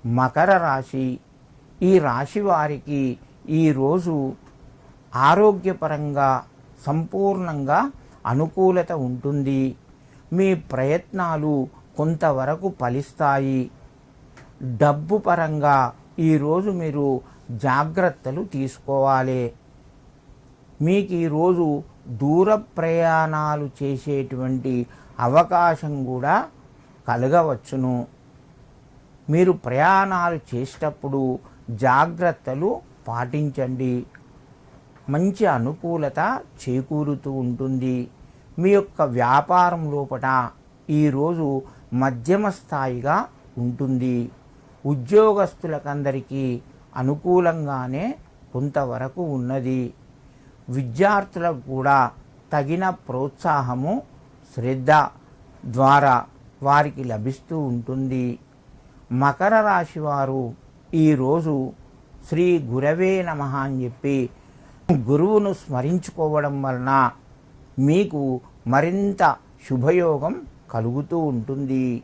మకర రాశి. ఈ రాశి వారికి ఈరోజు ఆరోగ్యపరంగా సంపూర్ణంగా అనుకూలత ఉంటుంది. మీ ప్రయత్నాలు కొంతవరకు ఫలిస్తాయి. డబ్బు పరంగా ఈరోజు మీరు జాగ్రత్తలు తీసుకోవాలి. మీకు ఈరోజు దూర ప్రయాణాలు చేసేటువంటి అవకాశం కూడా కలగవచ్చును. మీరు ప్రయాణాలు చేసేటప్పుడు జాగ్రత్తలు పాటించండి. మంచి అనుకూలత చేకూరుతూ ఉంటుంది. మీ యొక్క వ్యాపారం లోపల ఈరోజు మధ్యమ స్థాయిగా ఉంటుంది. ఉద్యోగస్తులకందరికీ అనుకూలంగానే కొంతవరకు ఉన్నది. విద్యార్థులకు కూడా తగిన ప్రోత్సాహము శ్రద్ధ ద్వారా వారికి లభిస్తూ ఉంటుంది. మకర రాశి వారు ఈరోజు శ్రీ గురవే నమః అని చెప్పి గురువును స్మరించుకోవడం వలన మీకు మరింత శుభయోగం కలుగుతూ ఉంటుంది.